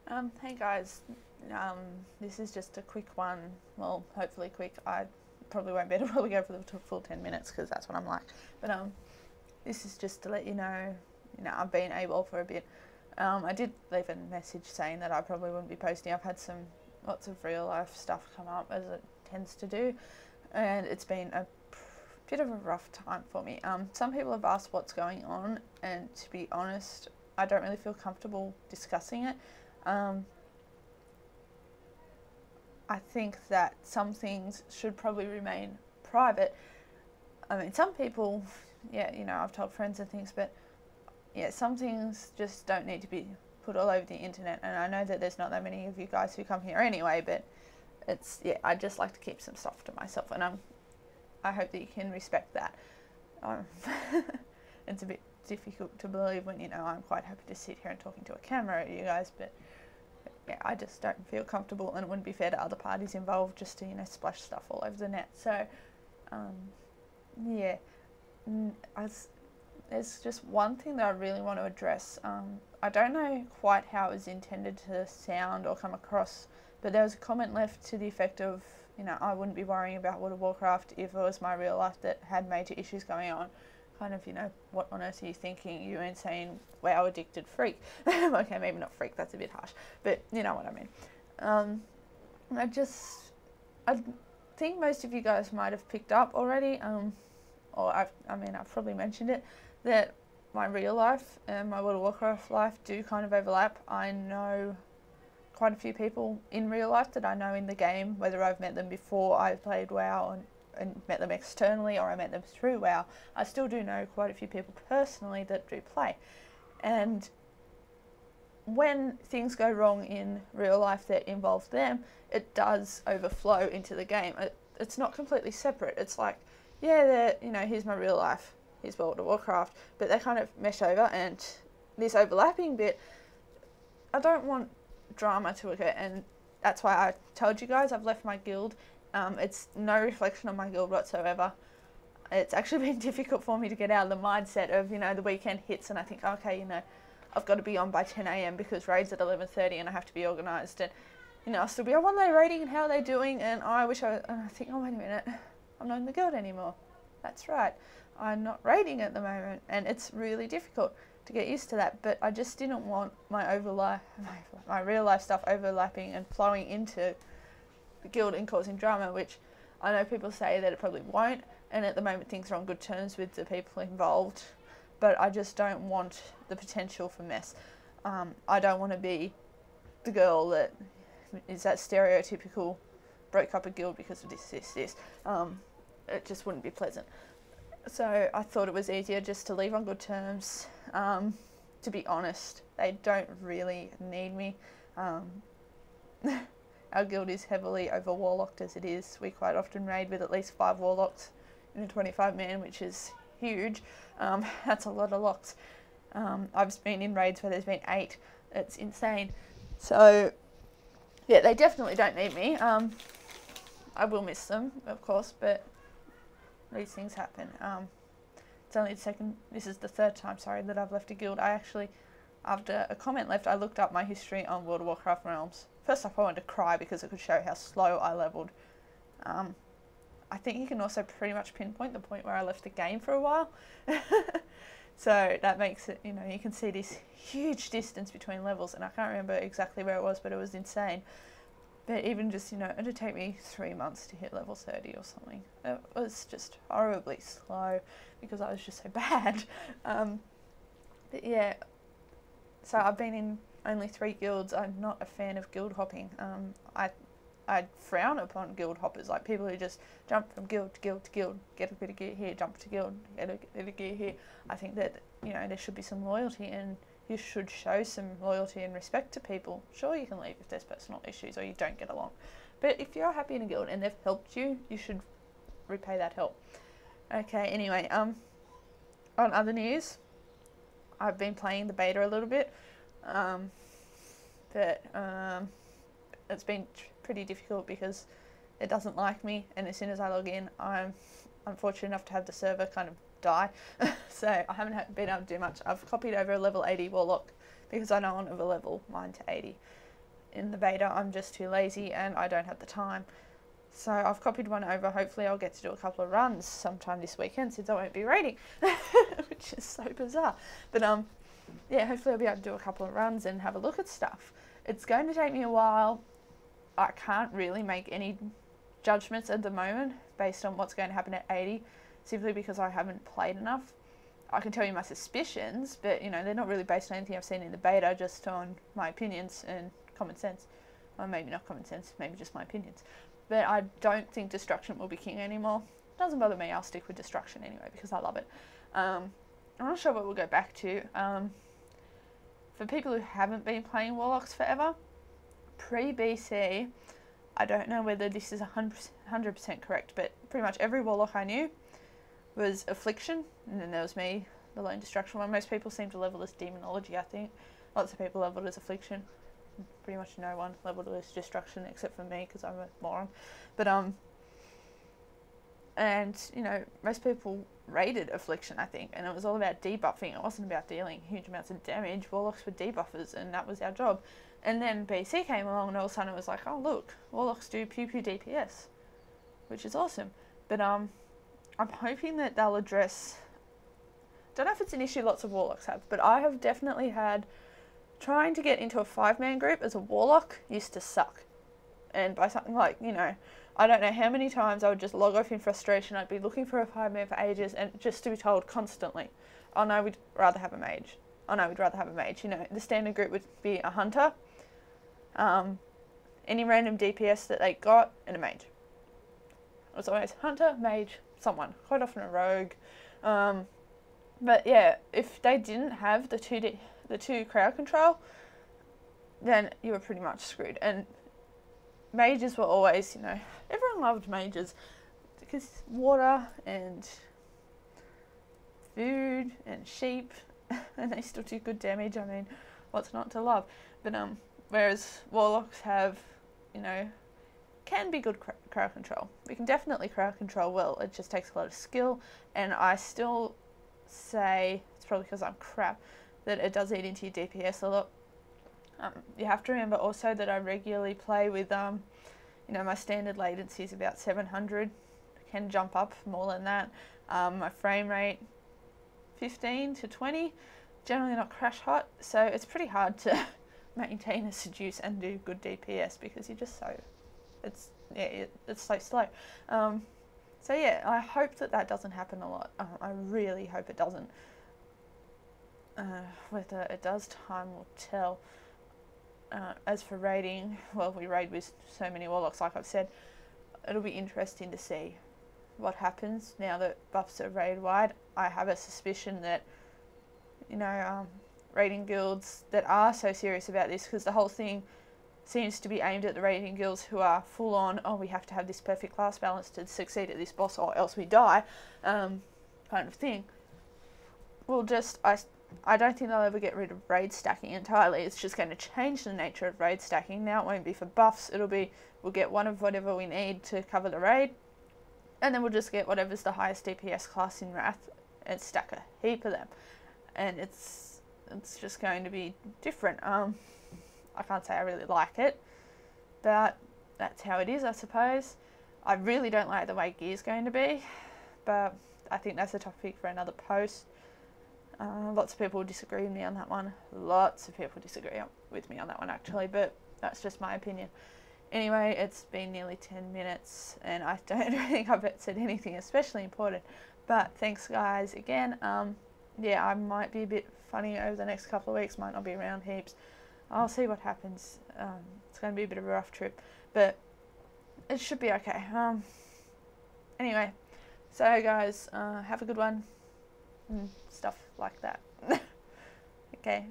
Hey guys, this is just a quick one. Well, hopefully quick. I probably won't be able to go for the full 10 minutes because that's what I'm like. But this is just to let you know, I've been able for a bit. I did leave a message saying that I probably wouldn't be posting. I've had lots of real life stuff come up as it tends to do, and it's been a bit of a rough time for me. Some people have asked what's going on, and to be honest, I don't really feel comfortable discussing it. I think that some things should probably remain private. I mean, some people, yeah, I've told friends and things, but yeah, some things just don't need to be put all over the internet. And I know that there's not that many of you guys who come here anyway, but I just like to keep some stuff to myself, and I hope that you can respect that. It's a bit difficult to believe when I'm quite happy to sit here and talking to a camera at you guys, but yeah, I just don't feel comfortable, and it wouldn't be fair to other parties involved just to splash stuff all over the net. So yeah, there's just one thing that I really want to address. I don't know quite how it was intended to sound or come across, but there was a comment left to the effect of, I wouldn't be worrying about World of Warcraft if it was my real life that had major issues going on. Kind of, what on earth are you thinking? You insane, wow, addicted freak. Okay, maybe not freak, that's a bit harsh, but you know what I mean. I think most of you guys might have picked up already, or I've probably mentioned it, that my real life and my World of Warcraft life do kind of overlap. I know quite a few people in real life that I know in the game, whether I've met them before I played WoW and met them externally, or I met them through WoW. I still do know quite a few people personally that do play. And when things go wrong in real life that involve them, it does overflow into the game. It's not completely separate. It's like, yeah, here's my real life, here's World of Warcraft, but they kind of mesh over, and this overlapping bit, I don't want drama to occur, and that's why I told you guys I've left my guild. It's no reflection on my guild whatsoever. It's actually been difficult for me to get out of the mindset of, the weekend hits and I think, okay, I've got to be on by 10 a.m. because raid's at 11:30 and I have to be organised, and, I'll still be on one day raiding and how are they doing, and I think, oh, wait a minute, I'm not in the guild anymore. That's right, I'm not raiding at the moment, and it's really difficult to get used to that, but I just didn't want my real life stuff overlapping and flowing into the guild and causing drama, which I know people say that it probably won't, and at the moment things are on good terms with the people involved, but I just don't want the potential for mess. I don't want to be the girl that is that stereotypical broke up a guild because of this. It just wouldn't be pleasant. So I thought it was easier just to leave on good terms. To be honest, they don't really need me. Our guild is heavily over warlocked as it is. We quite often raid with at least 5 warlocks in a 25-man, which is huge. That's a lot of locks. I've been in raids where there's been 8. It's insane. So, yeah, they definitely don't need me. I will miss them, of course, but these things happen. It's only this is the third time, that I've left a guild. I actually, after a comment left, I looked up my history on World of Warcraft Realms. First off, I wanted to cry because it could show how slow I leveled. I think you can also pretty much pinpoint the point where I left the game for a while. So that makes it, you can see this huge distance between levels, and I can't remember exactly where it was, but it was insane. But even just, it'd take me 3 months to hit level 30 or something. It was just horribly slow because I was just so bad. But yeah, so I've been in only 3 guilds. I'm not a fan of guild hopping. I frown upon guild hoppers, like people who just jump from guild to guild to guild, get a bit of gear here, jump to guild, get a bit of gear here. I think that, there should be some loyalty, and you should show some loyalty and respect to people. Sure, you can leave if there's personal issues or you don't get along, but if you're happy in a guild and they've helped you, you should repay that help. Okay, anyway, on other news, I've been playing the beta a little bit, but it's been pretty difficult because it doesn't like me, and as soon as I log in, I'm unfortunate enough to have the server kind of die. So I haven't been able to do much. I've copied over a level 80 warlock because I don't want to level mine to 80. in the beta. I'm just too lazy and I don't have the time. So I've copied one over. Hopefully I'll get to do a couple of runs sometime this weekend since I won't be raiding, which is so bizarre. But yeah, hopefully I'll be able to do a couple of runs and have a look at stuff. It's going to take me a while. I can't really make any judgments at the moment based on what's going to happen at 80, simply because I haven't played enough. I can tell you my suspicions, but you know, they're not really based on anything I've seen in the beta, just on my opinions and common sense. Well, maybe not common sense, maybe just my opinions. But I don't think Destruction will be king anymore. Doesn't bother me, I'll stick with Destruction anyway because I love it. I'm not sure what we'll go back to. For people who haven't been playing Warlocks forever, pre-BC, I don't know whether this is 100% correct, but pretty much every Warlock I knew was Affliction, and then there was me, the lone Destruction one. Most people seem to level as Demonology, I think. Lots of people leveled as Affliction. Pretty much no one leveled as Destruction except for me because I'm a moron. But and you know, most people raided Affliction, I think, and it was all about debuffing. It wasn't about dealing huge amounts of damage. Warlocks were debuffers, and that was our job. And then BC came along, and all of a sudden it was like, oh look, Warlocks do pew pew DPS, which is awesome. But I'm hoping that they'll address. Don't know if it's an issue lots of Warlocks have, but I have definitely had. Trying to get into a 5-man group as a Warlock used to suck. And by something like, you know, I don't know how many times I would just log off in frustration. I'd be looking for a 5-man for ages and just to be told constantly, oh no, we'd rather have a mage. Oh no, we'd rather have a mage. You know, the standard group would be a hunter, any random DPS that they got, and a mage. It was always hunter, mage, someone. Quite often a rogue. But yeah, if they didn't have the two crowd control, then you were pretty much screwed. And mages were always, you know, everyone loved mages because water and food and sheep, and they still do good damage. I mean, what's not to love? But whereas Warlocks have, you know, can be good crowd control. We can definitely crowd control well. It just takes a lot of skill, and I still say it's probably because I'm crap that it does eat into your DPS a lot. You have to remember also that I regularly play with, you know, my standard latency is about 700. Can jump up more than that. My frame rate 15 to 20. Generally not crash hot, so it's pretty hard to maintain a seduce and do good DPS because you're just so, it's so slow. So yeah, I hope that doesn't happen a lot. I really hope it doesn't. Whether it does, time will tell. As for raiding, well, we raid with so many Warlocks, like I've said. It'll be interesting to see what happens now that buffs are raid wide. I have a suspicion that, you know, raiding guilds that are so serious about this, because the whole thing seems to be aimed at the raiding guilds who are full on, oh, we have to have this perfect class balance to succeed at this boss or else we die, kind of thing. Well, just, I don't think they'll ever get rid of raid stacking entirely. It's just going to change the nature of raid stacking. Now it won't be for buffs. It'll be, we'll get one of whatever we need to cover the raid, and then we'll just get whatever's the highest DPS class in Wrath and stack a heap of them. And it's just going to be different. I can't say I really like it, but that's how it is, I suppose. I really don't like the way gear's going to be, but I think that's a topic for another post. Lots of people disagree with me on that one. Lots of people disagree with me on that one, actually, but that's just my opinion. Anyway, it's been nearly 10 minutes, and I don't think I've said anything especially important. But thanks, guys, again. Yeah, I might be a bit funny over the next couple of weeks. Might not be around heaps. I'll see what happens. It's going to be a bit of a rough trip, but it should be okay. Anyway, so guys, have a good one. Stuff like that. Okay,